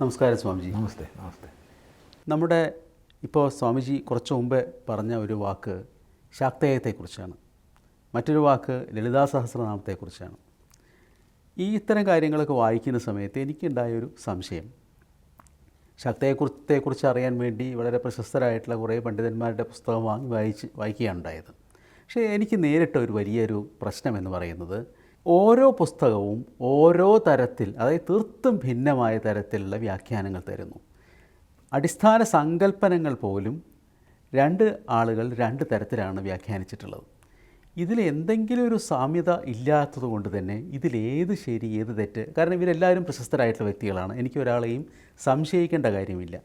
നമസ്കാരം സ്വാമിജി. നമസ്തേ. നമസ്തേ. നമ്മുടെ ഇപ്പോൾ സ്വാമിജി കുറച്ച് മുമ്പേ പറഞ്ഞ ഒരു വാക്ക് ശാക്തേയത്തെക്കുറിച്ചാണ്, മറ്റൊരു വാക്ക് ലളിതാ സഹസ്രനാമത്തെക്കുറിച്ചാണ്. ഇത്തരം കാര്യങ്ങളൊക്കെ വായിക്കുന്ന സമയത്ത് എനിക്കുണ്ടായൊരു സംശയം, ശാക്തേയത്തെക്കുറിച്ച് അറിയാൻ വേണ്ടി വളരെ പ്രശസ്തരായിട്ടുള്ള കുറേ പണ്ഡിതന്മാരുടെ പുസ്തകം വായിക്കുകയാണ് ഉണ്ടായത്. പക്ഷേ എനിക്ക് നേരിട്ട ഒരു വലിയൊരു പ്രശ്നം എന്ന് പറയുന്നത്, ഓരോ പുസ്തകവും ഓരോ തരത്തിൽ, അതായത് തീർത്തും ഭിന്നമായ തരത്തിലുള്ള വ്യാഖ്യാനങ്ങൾ തരുന്നു. അടിസ്ഥാന സങ്കല്പനങ്ങൾ പോലും രണ്ട് ആളുകൾ രണ്ട് തരത്തിലാണ് വ്യാഖ്യാനിച്ചിട്ടുള്ളത്. ഇതിൽ എന്തെങ്കിലും ഒരു സാമ്യത ഇല്ലാത്തത് കൊണ്ട് തന്നെ ഇതിലേത് ശരി ഏത് തെറ്റ്, കാരണം ഇവരെല്ലാവരും പ്രശസ്തരായിട്ടുള്ള വ്യക്തികളാണ്, എനിക്കൊരാളെയും സംശയിക്കേണ്ട കാര്യമില്ല.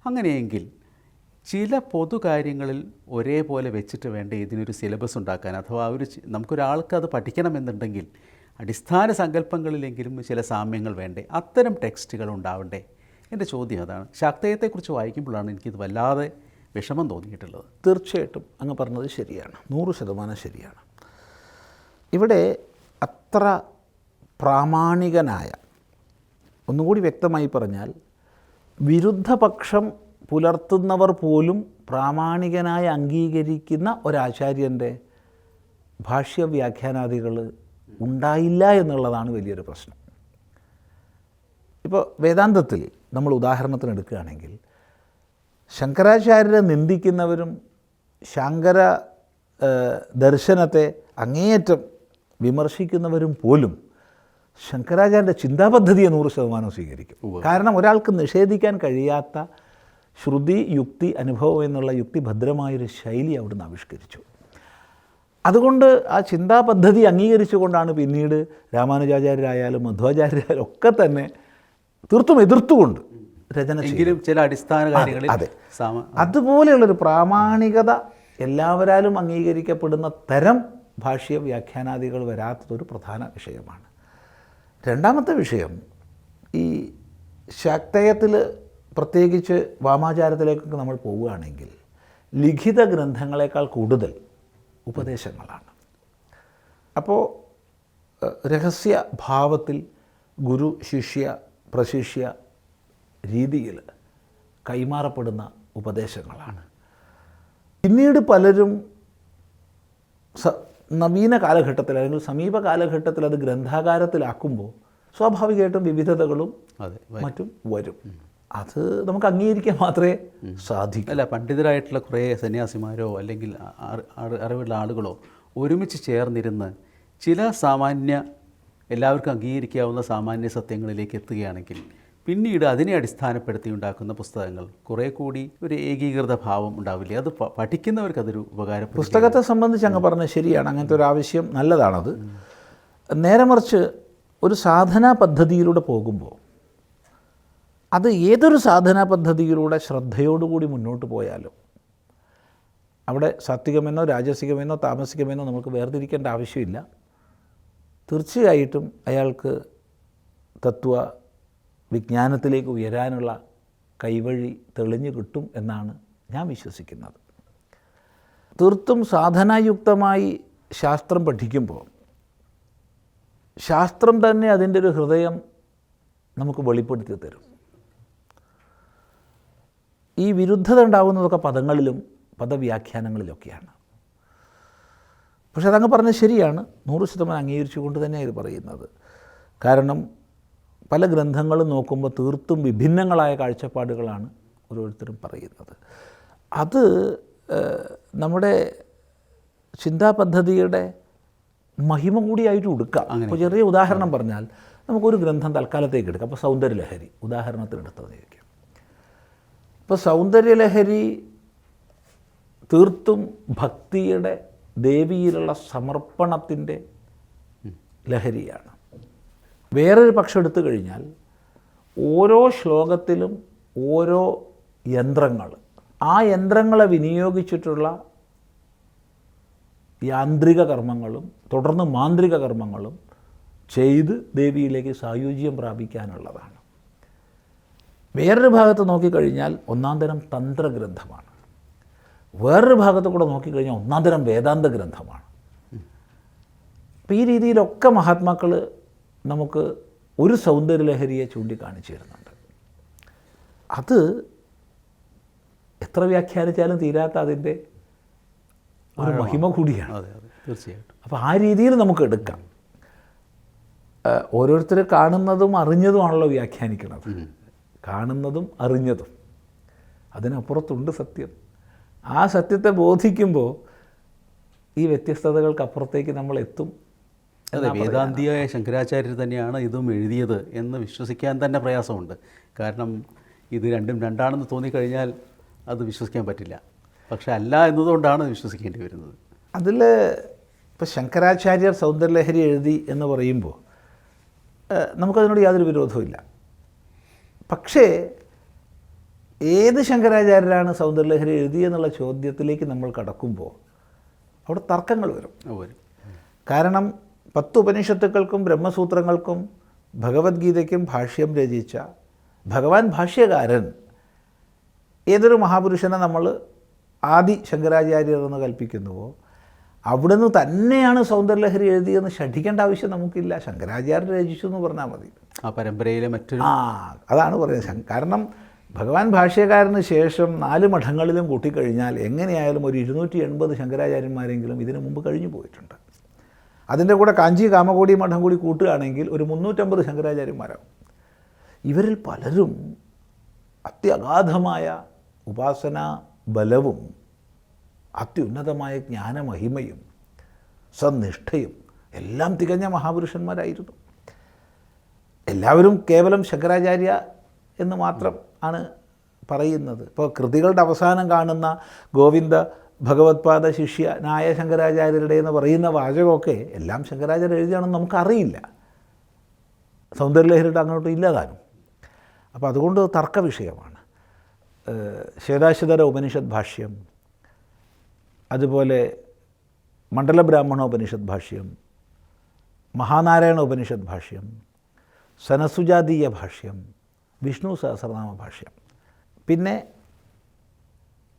അങ്ങനെയെങ്കിൽ ചില പൊതു കാര്യങ്ങളിൽ ഒരേപോലെ വെച്ചിട്ട് വേണ്ട ഇതിനൊരു സിലബസ് ഉണ്ടാക്കാൻ, അഥവാ നമുക്കൊരാൾക്ക് അത് പഠിക്കണമെന്നുണ്ടെങ്കിൽ അടിസ്ഥാന സങ്കല്പങ്ങളിലെങ്കിലും ചില സാമ്യങ്ങൾ വേണ്ടേ, അത്തരം ടെക്സ്റ്റുകൾ ഉണ്ടാവണ്ടേ? എൻ്റെ ചോദ്യം അതാണ്. ശാക്തേയത്തെക്കുറിച്ച് വായിക്കുമ്പോഴാണ് എനിക്കിത് വല്ലാതെ വിഷമം തോന്നിയിട്ടുള്ളത്. തീർച്ചയായിട്ടും അങ്ങ് പറഞ്ഞത് ശരിയാണ്, 100% ശരിയാണ്. ഇവിടെ അത്ര പ്രാമാണികനായ, ഒന്നുകൂടി വ്യക്തമായി പറഞ്ഞാൽ, വിരുദ്ധപക്ഷം പുലർത്തുന്നവർ പോലും പ്രാമാണികനായി അംഗീകരിക്കുന്ന ഒരാചാര്യൻ്റെ ഭാഷ്യവ്യാഖ്യാനാദികൾ ഉണ്ടായില്ല എന്നുള്ളതാണ് വലിയൊരു പ്രശ്നം. ഇപ്പോൾ വേദാന്തത്തിൽ നമ്മൾ ഉദാഹരണത്തിന് എടുക്കുകയാണെങ്കിൽ, ശങ്കരാചാര്യരെ നിന്ദിക്കുന്നവരും ശങ്കര ദർശനത്തെ അങ്ങേയറ്റം വിമർശിക്കുന്നവരും പോലും ശങ്കരാചാര്യൻ്റെ ചിന്താപദ്ധതിയെ 100% സ്വീകരിക്കും. കാരണം ഒരാൾക്ക് നിഷേധിക്കാൻ കഴിയാത്ത ശ്രുതി, യുക്തി, അനുഭവം എന്നുള്ള യുക്തിഭദ്രമായൊരു ശൈലി അവിടുന്ന് ആവിഷ്കരിച്ചു. അതുകൊണ്ട് ആ ചിന്താപദ്ധതി അംഗീകരിച്ചുകൊണ്ടാണ് പിന്നീട് രാമാനുജാചാര്യരായാലും മധ്വാചാര്യരായാലും ഒക്കെ തന്നെ തീർത്തും എതിർത്തുകൊണ്ട് രചന ചെയ്യും. ചില അടിസ്ഥാന കാര്യങ്ങളിൽ അതെ, അതുപോലെയുള്ളൊരു പ്രാമാണികത എല്ലാവരാലും അംഗീകരിക്കപ്പെടുന്ന തരം ഭാഷ്യ വ്യാഖ്യാനാദികൾ വരാത്തതൊരു പ്രധാന വിഷയമാണ്. രണ്ടാമത്തെ വിഷയം, ഈ ശാക്തേയത്തിൽ പ്രത്യേകിച്ച് വാമാചാരത്തിലേക്കൊക്കെ നമ്മൾ പോവുകയാണെങ്കിൽ ലിഖിത ഗ്രന്ഥങ്ങളെക്കാൾ കൂടുതൽ ഉപദേശങ്ങളാണ്. അപ്പോൾ രഹസ്യ ഭാവത്തിൽ ഗുരു ശിഷ്യ പ്രശിഷ്യ രീതിയിൽ കൈമാറപ്പെടുന്ന ഉപദേശങ്ങളാണ്. പിന്നീട് പലരും നവീന കാലഘട്ടത്തിൽ അല്ലെങ്കിൽ സമീപ കാലഘട്ടത്തിൽ അത് ഗ്രന്ഥാകാരത്തിലാക്കുമ്പോൾ സ്വാഭാവികമായിട്ടും വിവിധതകളും മറ്റും വരും. അത് നമുക്ക് അംഗീകരിക്കാൻ മാത്രമേ സാധിക്കൂ. അല്ല, പണ്ഡിതരായിട്ടുള്ള കുറേ സന്യാസിമാരോ അല്ലെങ്കിൽ അറിവുള്ള ആളുകളോ ഒരുമിച്ച് ചേർന്നിരുന്ന് ചില എല്ലാവർക്കും അംഗീകരിക്കാവുന്ന സാമാന്യ സത്യങ്ങളിലേക്ക് എത്തുകയാണെങ്കിൽ പിന്നീട് അതിനെ അടിസ്ഥാനപ്പെടുത്തി ഉണ്ടാക്കുന്ന പുസ്തകങ്ങൾ കുറേ കൂടി ഒരു ഏകീകൃത ഭാവം ഉണ്ടാവില്ലേ? അത് പഠിക്കുന്നവർക്ക് അതൊരു ഉപകാരപ്പെടും. പുസ്തകത്തെ സംബന്ധിച്ച് അങ്ങ് പറഞ്ഞത് ശരിയാണ്, അങ്ങനത്തെ ഒരു ആവശ്യം നല്ലതാണത്. നേരെ മറിച്ച് ഒരു സാധനാ പദ്ധതിയിലൂടെ പോകുമ്പോൾ, അത് ഏതൊരു സാധനാ പദ്ധതിയിലൂടെ ശ്രദ്ധയോടുകൂടി മുന്നോട്ട് പോയാലും അവിടെ സാത്വികമെന്നോ രാജസികമെന്നോ താമസികമെന്നോ നമുക്ക് വേർതിരിക്കേണ്ട ആവശ്യമില്ല. തീർച്ചയായിട്ടും അയാൾക്ക് തത്വ വിജ്ഞാനത്തിലേക്ക് ഉയരാനുള്ള കൈവഴി തെളിഞ്ഞു കിട്ടും എന്നാണ് ഞാൻ വിശ്വസിക്കുന്നത്. തീർത്തും സാധനായുക്തമായി ശാസ്ത്രം പഠിക്കുമ്പോൾ ശാസ്ത്രം തന്നെ അതിൻ്റെ ഒരു ഹൃദയം നമുക്ക് വെളിപ്പെടുത്തി തരും. ഈ വിരുദ്ധത ഉണ്ടാകുന്നതൊക്കെ പദങ്ങളിലും പദവ്യാഖ്യാനങ്ങളിലൊക്കെയാണ്. പക്ഷെ അതങ്ങ് പറഞ്ഞത് ശരിയാണ്, 100% അംഗീകരിച്ചുകൊണ്ട് തന്നെയാണ് ഇത് പറയുന്നത്. കാരണം പല ഗ്രന്ഥങ്ങളും നോക്കുമ്പോൾ തീർത്തും വിഭിന്നങ്ങളായ കാഴ്ചപ്പാടുകളാണ് ഓരോരുത്തരും പറയുന്നത്. അത് നമ്മുടെ ചിന്താപദ്ധതിയുടെ മഹിമ കൂടിയായിട്ട് എടുക്കാം. അപ്പോൾ ചെറിയ ഉദാഹരണം പറഞ്ഞാൽ, നമുക്കൊരു ഗ്രന്ഥം തൽക്കാലത്തേക്ക് എടുക്കാം. അപ്പോൾ സൗന്ദര്യലഹരി ഉദാഹരണത്തിനെടുത്തത് ചോദിക്കാം. ഇപ്പോൾ സൗന്ദര്യലഹരി തീർത്തും ഭക്തിയുടെ, ദേവിയിലുള്ള സമർപ്പണത്തിൻ്റെ ലഹരിയാണ്. വേറൊരു പക്ഷം എടുത്തു കഴിഞ്ഞാൽ ഓരോ ശ്ലോകത്തിലും ഓരോ യന്ത്രങ്ങൾ, ആ യന്ത്രങ്ങളെ വിനിയോഗിച്ചിട്ടുള്ള യാന്ത്രിക കർമ്മങ്ങളും തുടർന്ന് മാന്ത്രിക കർമ്മങ്ങളും ചെയ്ത് ദേവിയിലേക്ക് സായുജ്യം പ്രാപിക്കാനുള്ളതാണ്. വേറൊരു ഭാഗത്ത് നോക്കിക്കഴിഞ്ഞാൽ ഒന്നാം തരം തന്ത്രഗ്രന്ഥമാണ്. വേറൊരു ഭാഗത്ത് കൂടെ നോക്കിക്കഴിഞ്ഞാൽ ഒന്നാം തരം വേദാന്ത ഗ്രന്ഥമാണ്. അപ്പോൾ ഈ രീതിയിലൊക്കെ മഹാത്മാക്കൾ നമുക്ക് ഒരു സൗന്ദര്യലഹരിയെ ചൂണ്ടിക്കാണിച്ചു തരുന്നുണ്ട്. അത് എത്ര വ്യാഖ്യാനിച്ചാലും തീരാത്ത അതിൻ്റെ ഒരു മഹിമ കൂടിയാണ്. അതെ അതെ തീർച്ചയായിട്ടും. അപ്പോൾ ആ രീതിയിൽ നമുക്ക് എടുക്കാം. ഓരോരുത്തർ കാണുന്നതും അറിഞ്ഞതുമാണല്ലോ വ്യാഖ്യാനിക്കുന്നത്. കാണുന്നതും അറിഞ്ഞതും അതിനപ്പുറത്തുണ്ട് സത്യം. ആ സത്യത്തെ ബോധിക്കുമ്പോൾ ഈ വ്യത്യസ്തതകൾക്കപ്പുറത്തേക്ക് നമ്മൾ എത്തും. അതെ, വേദാന്തിയായ ശങ്കരാചാര്യർ തന്നെയാണ് ഇതും എഴുതിയത് എന്ന് വിശ്വസിക്കാൻ തന്നെ പ്രയാസമുണ്ട്. കാരണം ഇത് രണ്ടും രണ്ടാണെന്ന് തോന്നിക്കഴിഞ്ഞാൽ അത് വിശ്വസിക്കാൻ പറ്റില്ല. പക്ഷെ അല്ല എന്നതുകൊണ്ടാണ് വിശ്വസിക്കേണ്ടി വരുന്നത്. അതിൽ ഇപ്പോൾ ശങ്കരാചാര്യർ സൗന്ദര്യലഹരി എഴുതി എന്ന് പറയുമ്പോൾ നമുക്കതിനോട് യാതൊരു വിരോധവുമില്ല. പക്ഷേ ഏത് ശങ്കരാചാര്യരാണ് സൗന്ദര്യലഹരി എഴുതിയെന്നുള്ള ചോദ്യത്തിലേക്ക് നമ്മൾ കടക്കുമ്പോൾ അവിടെ തർക്കങ്ങൾ വരും. കാരണം 10 ഉപനിഷത്തുക്കൾക്കും ബ്രഹ്മസൂത്രങ്ങൾക്കും ഭഗവത്ഗീതയ്ക്കും ഭാഷ്യം രചിച്ച ഭഗവാൻ ഭാഷ്യകാരൻ ഏതൊരു മഹാപുരുഷനെ നമ്മൾ ആദി ശങ്കരാചാര്യർ എന്ന് കൽപ്പിക്കുന്നുവോ അവിടുന്ന് തന്നെയാണ് സൗന്ദര്യലഹരി എഴുതിയെന്ന് ഷഠിക്കേണ്ട ആവശ്യം നമുക്കില്ല. ശങ്കരാചാര്യർ രചിച്ചു എന്ന് പറഞ്ഞാൽ മതി. ആ പരമ്പരയിലെ മറ്റൊരു അതാണ് പറയുന്നത്. കാരണം ഭഗവാൻ ഭാഷ്യകാരന് ശേഷം 4 മഠങ്ങളിലും കൂട്ടിക്കഴിഞ്ഞാൽ എങ്ങനെയായാലും ഒരു 280 ശങ്കരാചാര്യന്മാരെങ്കിലും ഇതിനു മുമ്പ് കഴിഞ്ഞു പോയിട്ടുണ്ട്. അതിൻ്റെ കൂടെ കാഞ്ചി കാമകോടി മഠം കൂടി കൂട്ടുകയാണെങ്കിൽ ഒരു 350 ശങ്കരാചാര്യന്മാരാകും. ഇവരിൽ പലരും അത്യഗാധമായ ഉപാസനാ ബലവും അത്യുന്നതമായ ജ്ഞാനമഹിമയും സന്നിഷ്ഠയും എല്ലാം തികഞ്ഞ മഹാപുരുഷന്മാരായിരുന്നു. എല്ലാവരും കേവലം ശങ്കരാചാര്യ എന്ന് മാത്രം ആണ് പറയുന്നത്. ഇപ്പോൾ കൃതികളുടെ അവസാനം കാണുന്ന ഗോവിന്ദ ഭഗവത്പാദ ശിഷ്യനായ ശങ്കരാചാര്യരുടെ എന്ന് പറയുന്ന വാചകമൊക്കെ എല്ലാം ശങ്കരാചാര്യ എഴുതിയാണെന്ന് നമുക്കറിയില്ല. സൗന്ദര്യലഹരിയുടെ അങ്ങോട്ടും ഇല്ലതാനും. അപ്പോൾ അതുകൊണ്ട് തർക്ക വിഷയമാണ്. ശ്വേതാശ്വതര ഉപനിഷത് ഭാഷ്യം, അതുപോലെ മണ്ഡലബ്രാഹ്മണ ഉപനിഷത് ഭാഷ്യം, മഹാനാരായണ ഉപനിഷത് ഭാഷ്യം, സനസുജാതീയ ഭാഷ്യം, വിഷ്ണു സഹസ്രനാമ ഭാഷ്യം, പിന്നെ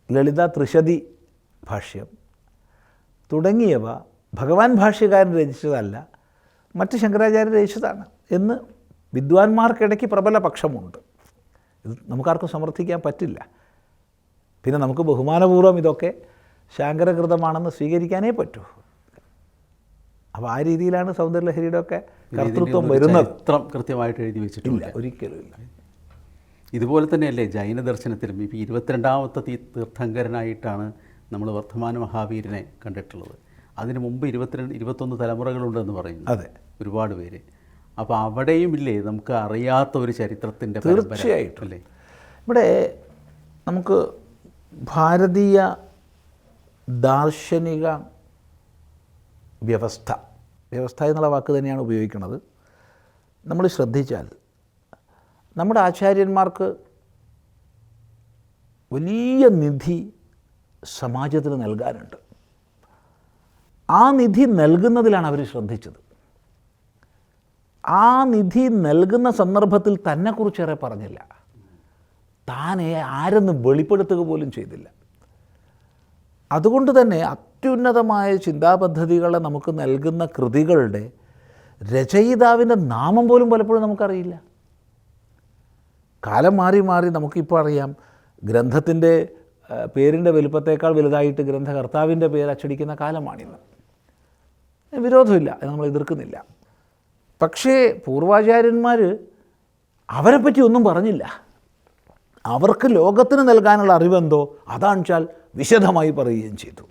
ലളിത ത്രിശതി ഭാഷ്യം തുടങ്ങിയവ ഭഗവാൻ ഭാഷ്യകാരൻ രചിച്ചതല്ല, മറ്റ് ശങ്കരാചാര്യർ രചിച്ചതാണ് എന്ന് വിദ്വാൻമാർക്കിടയ്ക്ക് പ്രബല പക്ഷമുണ്ട്. ഇത് നമുക്കാർക്കും സമർത്ഥിക്കാൻ പറ്റില്ല. പിന്നെ നമുക്ക് ബഹുമാനപൂർവ്വം ഇതൊക്കെ ശാങ്കരകൃതമാണെന്ന് സ്വീകരിക്കാനേ പറ്റൂ. അപ്പോൾ ആ രീതിയിലാണ് സൗന്ദര്യലഹരിയുടെ ഒക്കെ കർത്തൃത്വം വരുന്നത്. കൃത്യമായിട്ട് എഴുതി വെച്ചിട്ടില്ല, ഒരിക്കലും ഇല്ല. ഇതുപോലെ തന്നെയല്ലേ ജൈന ദർശനത്തിലും ഇപ്പോൾ 22ാമത്തെ തീർത്ഥങ്കരനായിട്ടാണ് നമ്മൾ വർദ്ധമാന മഹാവീരനെ കണ്ടിട്ടുള്ളത്. അതിന് മുമ്പ് 21 തലമുറകളുണ്ടെന്ന് പറയുന്നു. അതെ, ഒരുപാട് പേര്. അപ്പോൾ അവിടെയും ഇല്ലേ നമുക്ക് അറിയാത്ത ഒരു ചരിത്രത്തിൻ്റെ തീർച്ചയായിട്ടും അല്ലേ. ഇവിടെ നമുക്ക് ഭാരതീയ ദാർശനിക വ്യവസ്ഥ എന്നുള്ള വാക്ക് തന്നെയാണ് ഉപയോഗിക്കുന്നത്. നമ്മൾ ശ്രദ്ധിച്ചാൽ നമ്മുടെ ആചാര്യന്മാർക്ക് വലിയ നിധി സമാജത്തിന് നൽകാനുണ്ട്. ആ നിധി നൽകുന്നതിലാണ് അവർ ശ്രദ്ധിച്ചത്. ആ നിധി നൽകുന്ന സന്ദർഭത്തിൽ തന്നെക്കുറിച്ചേറെ പറഞ്ഞില്ല. താനെ ആരെന്ന് വെളിപ്പെടുത്തുക പോലും ചെയ്തില്ല. അതുകൊണ്ട് തന്നെ അത്യുന്നതമായ ചിന്താപദ്ധതികളെ നമുക്ക് നൽകുന്ന കൃതികളുടെ രചയിതാവിൻ്റെ നാമം പോലും പലപ്പോഴും നമുക്കറിയില്ല. കാലം മാറി മാറി നമുക്കിപ്പോൾ അറിയാം, ഗ്രന്ഥത്തിൻ്റെ പേരിൻ്റെ വലുപ്പത്തേക്കാൾ വലുതായിട്ട് ഗ്രന്ഥകർത്താവിൻ്റെ പേര് അച്ചടിക്കുന്ന കാലമാണിന്ന്. വിരോധമില്ല, അത് നമ്മൾ എതിർക്കുന്നില്ല. പക്ഷേ പൂർവാചാര്യന്മാർ അവരെപ്പറ്റി ഒന്നും പറഞ്ഞില്ല. അവർക്ക് ലോകത്തിന് നൽകാനുള്ള അറിവെന്തോ അതാണെച്ചാൽ വിശദമായി പറയുകയും ചെയ്തു.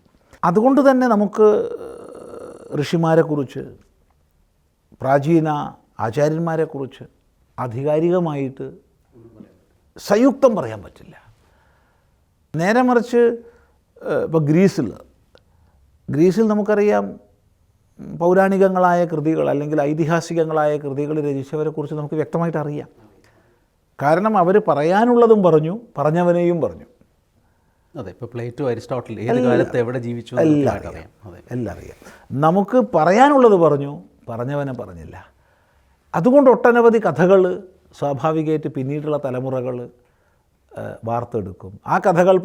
അതുകൊണ്ട് തന്നെ നമുക്ക് ഋഷിമാരെക്കുറിച്ച്, പ്രാചീന ആചാര്യന്മാരെക്കുറിച്ച് ആധികാരികമായിട്ട് സംയുക്തം പറയാൻ പറ്റില്ല. നേരെ മറിച്ച് ഇപ്പോൾ ഗ്രീസിൽ നമുക്കറിയാം പൗരാണികങ്ങളായ കൃതികൾ അല്ലെങ്കിൽ ഐതിഹാസികങ്ങളായ കൃതികൾ രചിച്ചവരെക്കുറിച്ച് നമുക്ക് വ്യക്തമായിട്ട് അറിയാം. കാരണം അവർ പറയാനുള്ളതും പറഞ്ഞു, പറഞ്ഞവനെയും പറഞ്ഞു. അതെ, ഇപ്പോൾ പ്ലേറ്റോ, അരിസ്റ്റോട്ടിൽ ഏത് കാലത്ത് എവിടെ ജീവിച്ചു എല്ലാം അറിയാം. നമുക്ക് പറയാനുള്ളത് പറഞ്ഞു, പറഞ്ഞവനെ പറഞ്ഞില്ല. അതുകൊണ്ട് ഒട്ടനവധി കഥകൾ സ്വാഭാവികമായിട്ട് പിന്നീടുള്ള തലമുറകൾ വാർത്തെടുക്കും. ആ കഥകൾ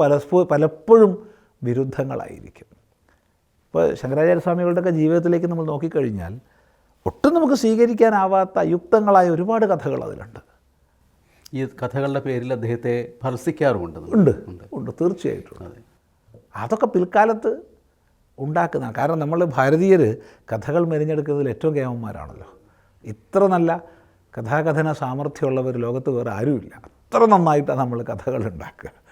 പലപ്പോഴും വിരുദ്ധങ്ങളായിരിക്കും. ഇപ്പോൾ ശങ്കരാചാര്യസ്വാമികളുടെയൊക്കെ ജീവിതത്തിലേക്ക് നമ്മൾ നോക്കിക്കഴിഞ്ഞാൽ ഒട്ടും നമുക്ക് സ്വീകരിക്കാനാവാത്ത അയുക്തങ്ങളായ ഒരുപാട് കഥകൾ അതിലുണ്ട്. ഈ കഥകളുടെ പേരിൽ അദ്ദേഹത്തെ ഭർസിക്കാറുമുണ്ട്. ഉണ്ട് തീർച്ചയായിട്ടും. അതൊക്കെ പിൽക്കാലത്ത് ഉണ്ടാക്കുന്നതാണ്. കാരണം നമ്മൾ ഭാരതീയർ കഥകൾ മെനഞ്ഞെടുക്കുന്നതിൽ ഏറ്റവും കേമന്മാരാണല്ലോ. ഇത്ര നല്ല കഥാകഥന സാമർഥ്യമുള്ളവർ ലോകത്ത് വേറെ ആരുമില്ല. അത്ര നന്നായിട്ടാണ് നമ്മൾ കഥകൾ ഉണ്ടാക്കുക.